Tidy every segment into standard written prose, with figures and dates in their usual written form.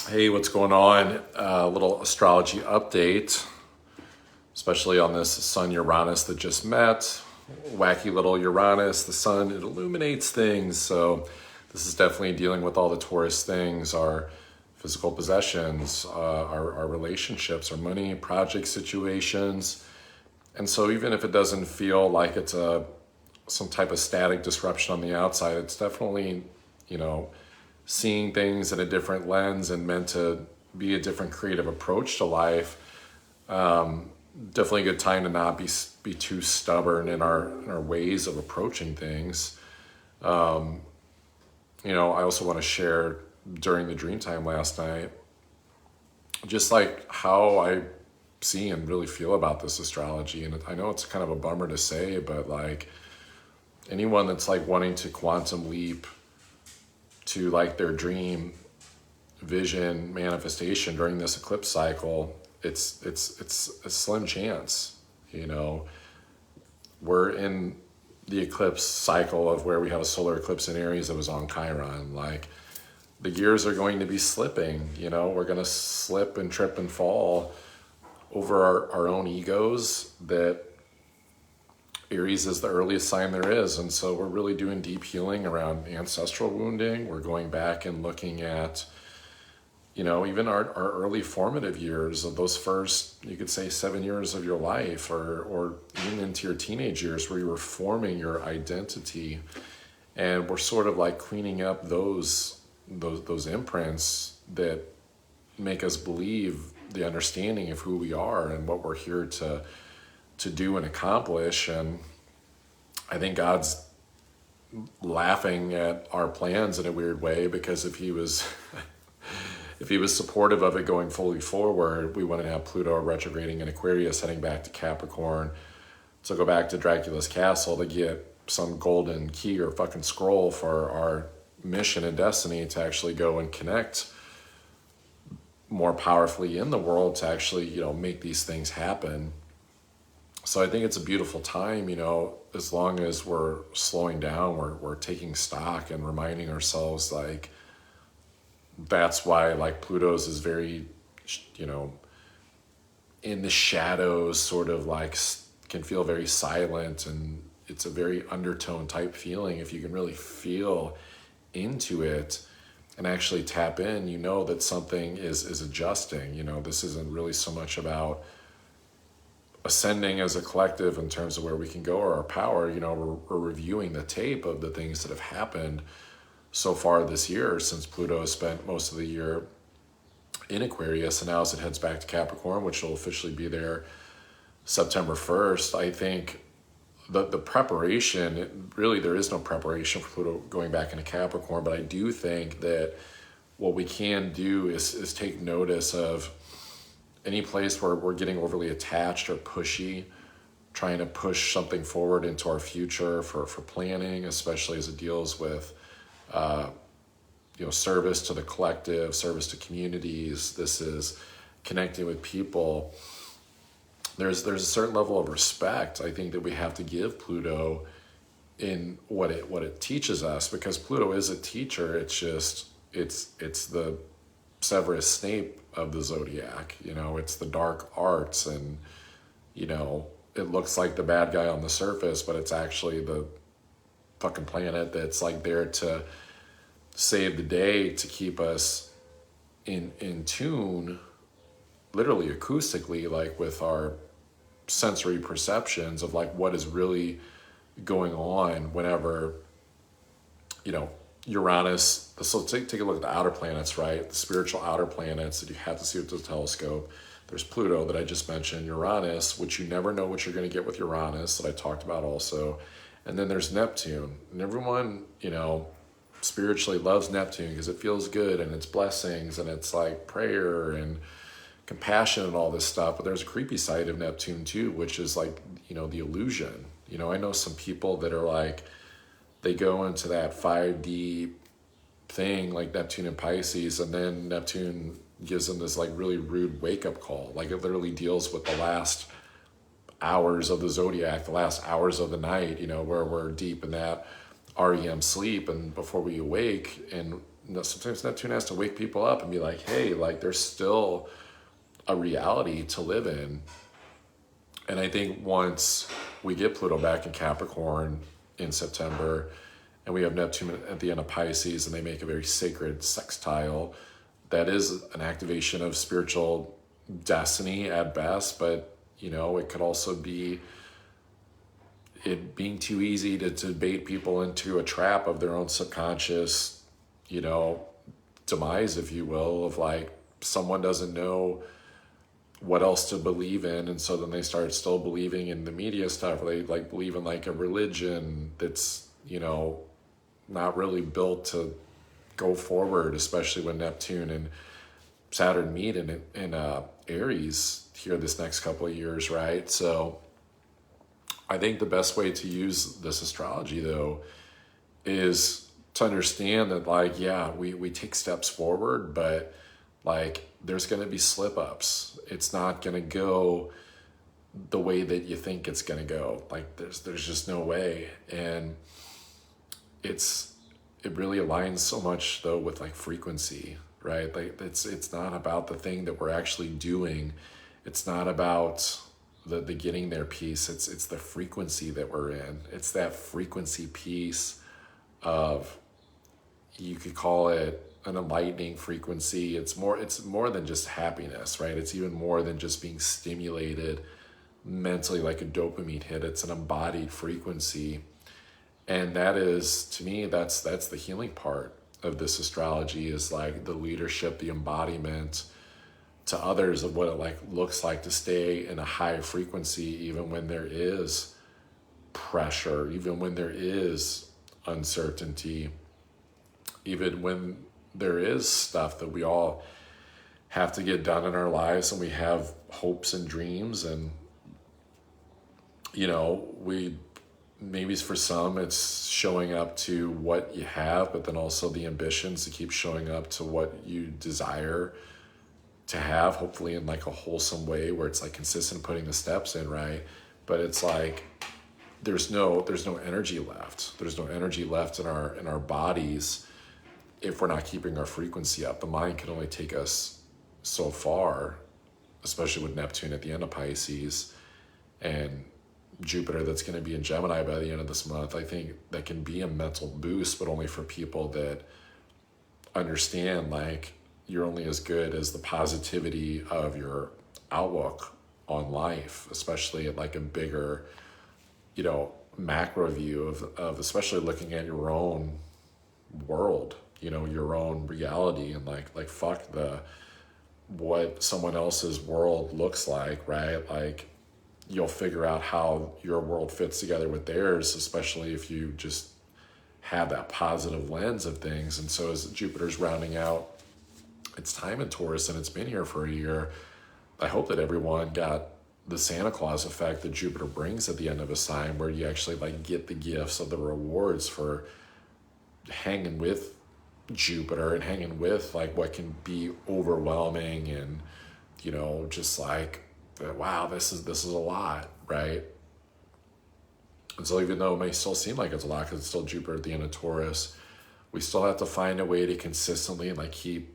Hey, what's going on? A little astrology update, especially on this Sun Uranus that just met. Wacky little Uranus, the sun, it illuminates things. So, this is definitely dealing with all the Taurus things, our physical possessions, our relationships, our money, project situations. And so, even if it doesn't feel like it's some type of static disruption on the outside, it's definitely, you know, seeing things in a different lens and meant to be a different creative approach to life. Definitely a good time to not be too stubborn in our ways of approaching things. I also want to share during the dream time last night, just like how I see and really feel about this astrology. And I know it's kind of a bummer to say, but like anyone that's like wanting to quantum leap to like their dream vision manifestation during this eclipse cycle, it's a slim chance. We're in the eclipse cycle of where we had a solar eclipse in Aries that was on Chiron. Like the gears are going to be slipping. We're going to slip and trip and fall over our own egos. That Aries is the earliest sign there is. And so we're really doing deep healing around ancestral wounding. We're going back and looking at, even our early formative years of those first, you could say 7 years of your life, or even into your teenage years where you were forming your identity. And we're sort of like cleaning up those imprints that make us believe the understanding of who we are and what we're here to do and accomplish. And I think God's laughing at our plans in a weird way, because if he was supportive of it going fully forward, we wouldn't have Pluto retrograding in Aquarius heading back to Capricorn to go back to Dracula's castle to get some golden key or fucking scroll for our mission and destiny to actually go and connect more powerfully in the world to actually, make these things happen. So I think it's a beautiful time, as long as we're slowing down, we're taking stock and reminding ourselves, like, that's why, like, Pluto's is very, in the shadows, sort of like can feel very silent, and it's a very undertone type feeling. If you can really feel into it and actually tap in, that something is adjusting. This isn't really so much about ascending as a collective in terms of where we can go or our power. We're reviewing the tape of the things that have happened so far this year, since Pluto has spent most of the year in Aquarius, and now as it heads back to Capricorn, which will officially be there September 1st, I think the preparation, really there is no preparation for Pluto going back into Capricorn, but I do think that what we can do is take notice of any place where we're getting overly attached or pushy, trying to push something forward into our future for planning, especially as it deals with service to the collective, service to communities. This is connecting with people. There's a certain level of respect, I think, that we have to give Pluto in what it teaches us, because Pluto is a teacher. It's just it's the Severus Snape of the zodiac. It's the dark arts, and it looks like the bad guy on the surface, but it's actually the fucking planet that's like there to save the day, to keep us in tune, literally acoustically, like with our sensory perceptions of like what is really going on whenever Uranus. So take a look at the outer planets, right? The spiritual outer planets that you have to see with the telescope. There's Pluto that I just mentioned, Uranus, which you never know what you're going to get with Uranus, that I talked about also. And then there's Neptune. And everyone, spiritually loves Neptune because it feels good and it's blessings and it's like prayer and compassion and all this stuff. But there's a creepy side of Neptune too, which is like, the illusion. I know some people that are like, they go into that 5D thing like Neptune and Pisces, and then Neptune gives them this like really rude wake-up call. Like it literally deals with the last hours of the zodiac, the last hours of the night, where we're deep in that REM sleep and before we awake. And sometimes Neptune has to wake people up and be like, hey, like there's still a reality to live in. And I think once we get Pluto back in Capricorn in September, and we have Neptune at the end of Pisces, and they make a very sacred sextile, that is an activation of spiritual destiny at best, but it could also be it being too easy to bait people into a trap of their own subconscious, demise, if you will, of like someone doesn't know what else to believe in, and so then they start still believing in the media stuff, or they like believe in like a religion that's not really built to go forward, especially when Neptune and Saturn meet in Aries here this next couple of years, right? So I think the best way to use this astrology, though, is to understand that, like, yeah, we take steps forward, but like there's going to be slip ups. It's not going to go the way that you think it's going to go. Like there's just no way. And it really aligns so much though with like frequency, right? Like it's not about the thing that we're actually doing. It's not about the getting there piece. It's the frequency that we're in. It's that frequency piece of, you could call it an enlightening frequency. It's more than just happiness, right? It's even more than just being stimulated mentally like a dopamine hit. It's an embodied frequency. And that is, to me, that's the healing part of this astrology, is like the leadership, the embodiment to others of what it like looks like to stay in a high frequency, even when there is pressure, even when there is uncertainty, even when there is stuff that we all have to get done in our lives, and we have hopes and dreams, and maybe for some it's showing up to what you have, but then also the ambitions to keep showing up to what you desire to have, hopefully in like a wholesome way where it's like consistent putting the steps in, right? But it's like there's no energy left. There's no energy left in our bodies if we're not keeping our frequency up. The mind can only take us so far, especially with Neptune at the end of Pisces and Jupiter that's going to be in Gemini by the end of this month. I think that can be a mental boost, but only for people that understand like you're only as good as the positivity of your outlook on life, especially at like a bigger, macro view of especially looking at your own world, your own reality, and like fuck what someone else's world looks like, right? Like you'll figure out how your world fits together with theirs, especially if you just have that positive lens of things. And so as Jupiter's rounding out its time in Taurus, and it's been here for a year, I hope that everyone got the Santa Claus effect that Jupiter brings at the end of a sign, where you actually like get the gifts of the rewards for hanging with Jupiter and hanging with like what can be overwhelming, and just like, wow, this is a lot, right? And so even though it may still seem like it's a lot because it's still Jupiter at the end of Taurus, we still have to find a way to consistently like keep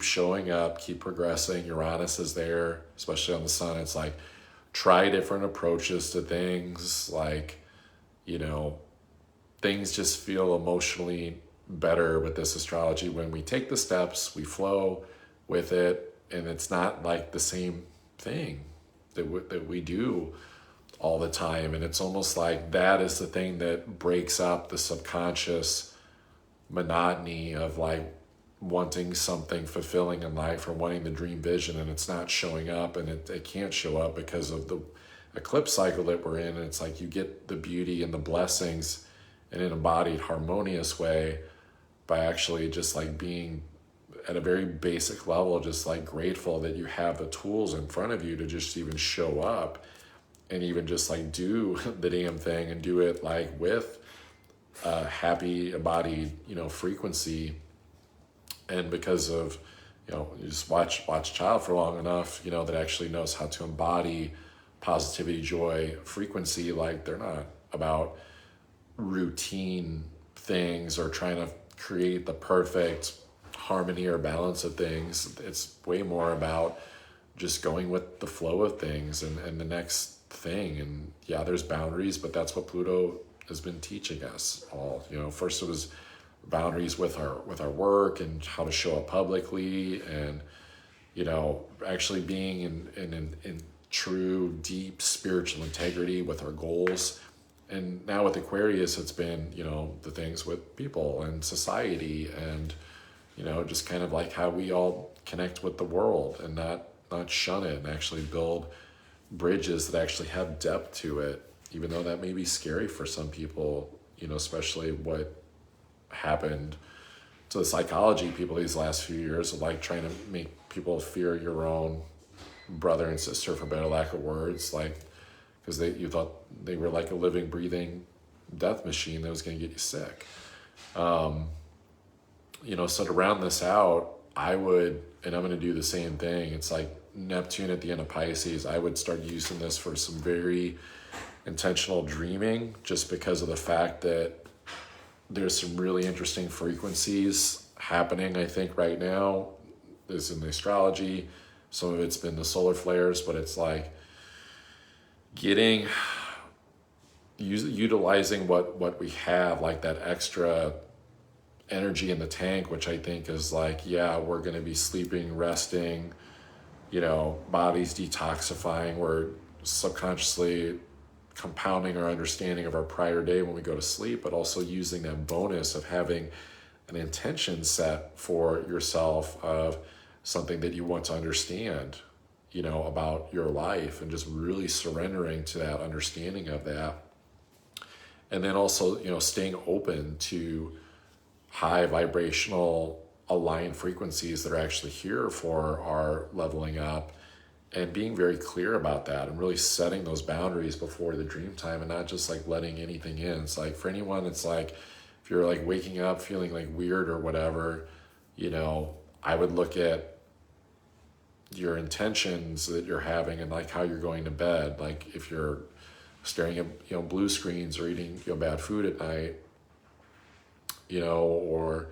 showing up, keep progressing. Uranus is there, especially on the sun. It's like try different approaches to things, like things just feel emotionally better with this astrology when we take the steps, we flow with it, and it's not like the same thing that we do all the time. And it's almost like that is the thing that breaks up the subconscious monotony of like wanting something fulfilling in life or wanting the dream vision, and it's not showing up, and it can't show up because of the eclipse cycle that we're in. And it's like you get the beauty and the blessings in an embodied harmonious way by actually just like being at a very basic level, just like grateful that you have the tools in front of you to just even show up and even just like do the damn thing, and do it like with a happy embodied frequency. And because of you just watch Child for long enough, that actually knows how to embody positivity, joy, frequency. Like they're not about routine things or trying to create the perfect harmony or balance of things. It's way more about just going with the flow of things and the next thing. And yeah, there's boundaries, but that's what Pluto has been teaching us all. First it was boundaries with our work and how to show up publicly, and actually being in true deep spiritual integrity with our goals. And now with Aquarius, it's been the things with people and society, and just kind of like how we all connect with the world and not shun it, and actually build bridges that actually have depth to it, even though that may be scary for some people, especially what happened to the psychology people these last few years of like trying to make people fear your own brother and sister, for better lack of words, like because you thought they were like a living, breathing death machine that was going to get you sick. So to round this out, I would, and I'm going to do the same thing. It's like Neptune at the end of Pisces. I would start using this for some very intentional dreaming, just because of the fact that there's some really interesting frequencies happening, I think, right now. This is in the astrology. Some of it's been the solar flares, but it's like utilizing what we have, like that extra energy in the tank, which I think is like, yeah, we're going to be sleeping, resting, bodies detoxifying. We're subconsciously compounding our understanding of our prior day when we go to sleep, but also using that bonus of having an intention set for yourself of something that you want to understand, about your life, and just really surrendering to that understanding of that. And then also, staying open to high vibrational aligned frequencies that are actually here for our leveling up, and being very clear about that, and really setting those boundaries before the dream time, and not just like letting anything in. It's like, for anyone, it's like if you're like waking up feeling like weird or whatever, I would look at your intentions that you're having and like how you're going to bed. Like if you're staring at blue screens or eating bad food at night, or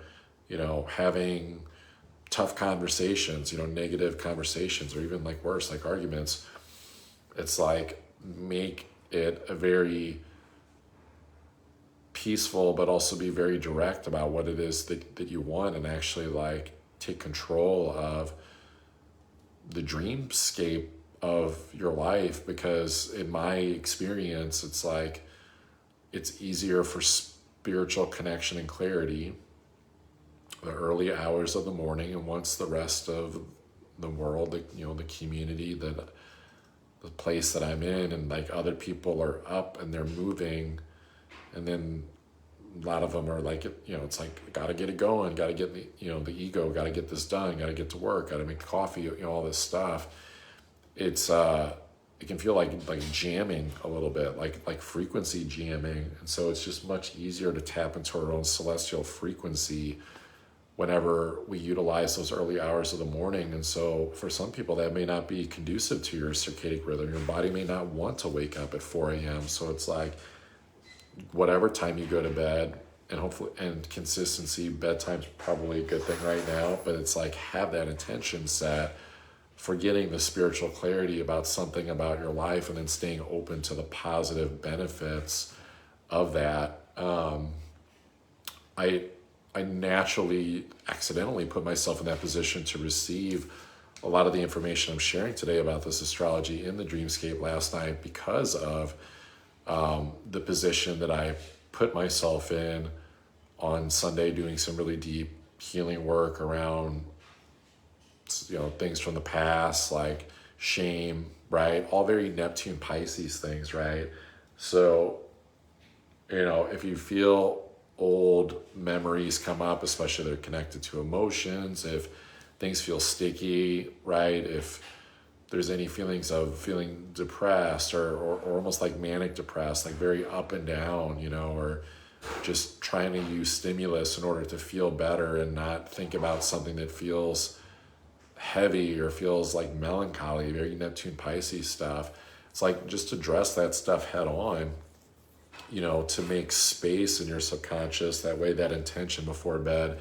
having tough conversations, negative conversations, or even like worse, like arguments. It's like, make it a very peaceful, but also be very direct about what it is that you want, and actually like take control of the dreamscape of your life. Because in my experience, it's like, it's easier for spiritual connection and clarity the early hours of the morning, and once the rest of the world, the community, the place that I'm in, and like other people are up and they're moving, and then a lot of them are like, it's like, gotta get it going, gotta get the ego, gotta get this done, gotta get to work, gotta make coffee, all this stuff. It's it can feel like jamming a little bit, like frequency jamming. And so it's just much easier to tap into our own celestial frequency whenever we utilize those early hours of the morning. And so for some people, that may not be conducive to your circadian rhythm. Your body may not want to wake up at 4 a.m. So it's like, whatever time you go to bed, and hopefully, and consistency, bedtime's probably a good thing right now, but it's like, have that intention set for getting the spiritual clarity about something about your life, and then staying open to the positive benefits of that. I naturally, accidentally put myself in that position to receive a lot of the information I'm sharing today about this astrology in the dreamscape last night, because of the position that I put myself in on Sunday, doing some really deep healing work around things from the past, like shame, right? All very Neptune Pisces things, right? So, if you feel old memories come up, especially they're connected to emotions, if things feel sticky, right? If there's any feelings of feeling depressed or almost like manic depressed, like very up and down, or just trying to use stimulus in order to feel better and not think about something that feels heavy or feels like melancholy, very Neptune Pisces stuff. It's like, just address that stuff head on to make space in your subconscious. That way that intention before bed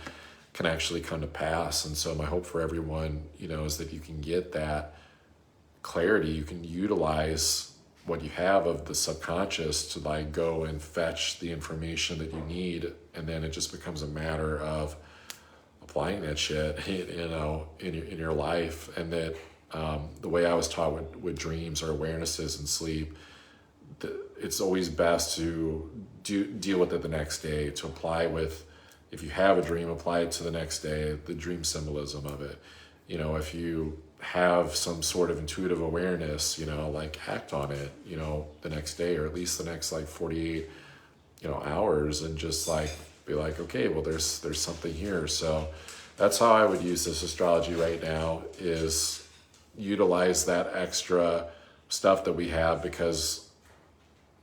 can actually come to pass. And so my hope for everyone, is that you can get that clarity. You can utilize what you have of the subconscious to like go and fetch the information that you need. And then it just becomes a matter of applying that shit, in your life. And that the way I was taught with dreams or awarenesses and sleep, it's always best to deal with it the next day, to apply with, if you have a dream, apply it to the next day, the dream symbolism of it. If you have some sort of intuitive awareness, like act on it, the next day, or at least the next like 48, hours, and just like be like, okay, well, there's something here. So that's how I would use this astrology right now, is utilize that extra stuff that we have, because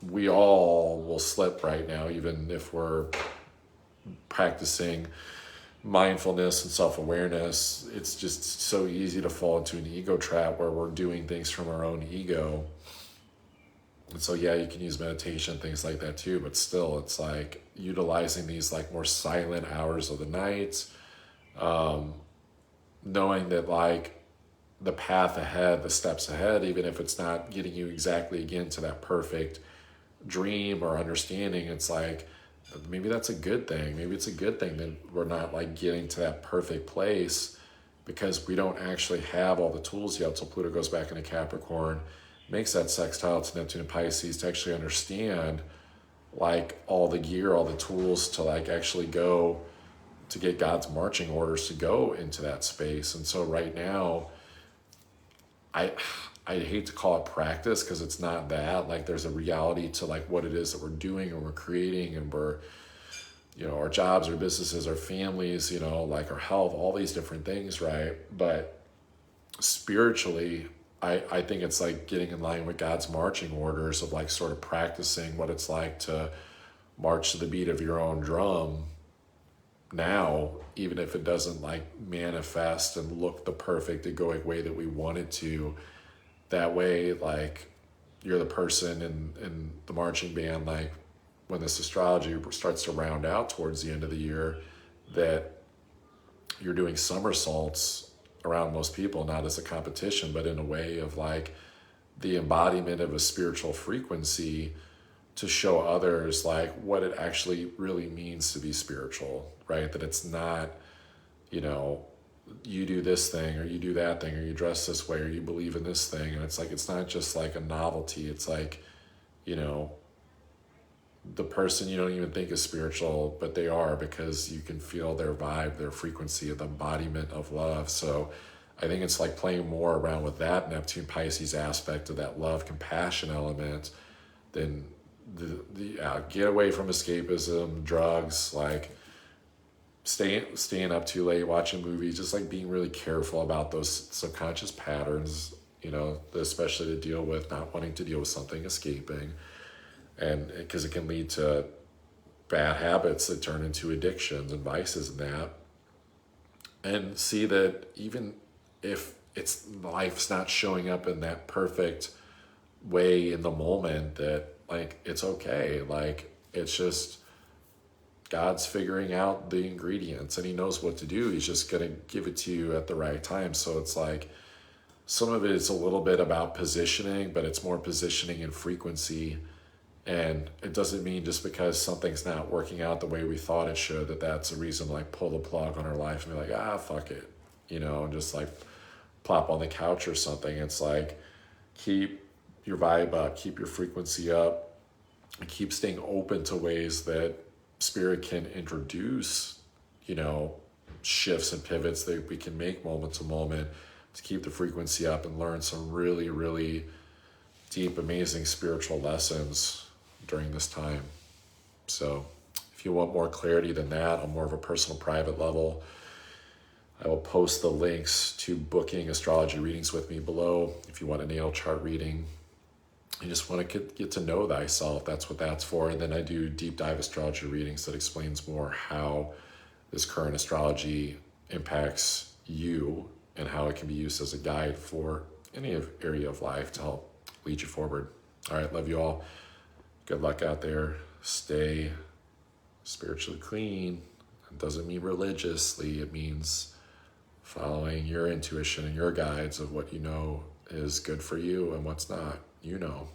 we all will slip right now, even if we're practicing mindfulness and self-awareness. It's just so easy to fall into an ego trap where we're doing things from our own ego. And so, yeah, you can use meditation, things like that too, but still, it's like utilizing these like more silent hours of the night, knowing that like the path ahead, the steps ahead, even if it's not getting you exactly again to that perfect dream or understanding, it's like, maybe that's a good thing. Maybe it's a good thing that we're not like getting to that perfect place, because we don't actually have all the tools yet till Pluto goes back into Capricorn, makes that sextile to Neptune and Pisces, to actually understand like all the gear, all the tools to like actually go to get God's marching orders to go into that space. And so right now, I hate to call it practice, because it's not that. Like there's a reality to like what it is that we're doing and we're creating, and we're, our jobs, our businesses, our families, like our health, all these different things, right? But spiritually, I think it's like getting in line with God's marching orders, of like sort of practicing what it's like to march to the beat of your own drum now, even if it doesn't like manifest and look the perfect egoic way that we want it to. That way, like, you're the person in the marching band, like when this astrology starts to round out towards the end of the year, that you're doing somersaults around most people, not as a competition, but in a way of like the embodiment of a spiritual frequency, to show others like what it actually really means to be spiritual, right? That it's not, you do this thing or you do that thing, or you dress this way or you believe in this thing. And it's like, it's not just like a novelty. It's like, the person you don't even think is spiritual, but they are, because you can feel their vibe, their frequency, the embodiment of love. So I think it's like playing more around with that Neptune Pisces aspect of that love compassion element, than get away from escapism, drugs, like staying up too late, watching movies, just like being really careful about those subconscious patterns, especially to deal with not wanting to deal with something, escaping. And because it can lead to bad habits that turn into addictions and vices and that. And see that even if life's not showing up in that perfect way in the moment, that like it's okay. Like it's just God's figuring out the ingredients, and he knows what to do. He's just going to give it to you at the right time. So it's like some of it is a little bit about positioning, but it's more positioning and frequency. And it doesn't mean just because something's not working out the way we thought it should, that's a reason to like pull the plug on our life and be like, fuck it, and just like plop on the couch or something. It's like, keep your vibe up, keep your frequency up, and keep staying open to ways that spirit can introduce, shifts and pivots that we can make moment to moment, to keep the frequency up and learn some really, really deep, amazing spiritual lessons during this time. So if you want more clarity than that on more of a personal, private level, I will post the links to booking astrology readings with me below. If you want a natal chart reading, you just want to get to know thyself, that's what that's for. And then I do deep dive astrology readings that explains more how this current astrology impacts you and how it can be used as a guide for any area of life to help lead you forward. All right, love you all. Good luck out there. Stay spiritually clean. It doesn't mean religiously. It means following your intuition and your guides of what you know is good for you and what's not. You know.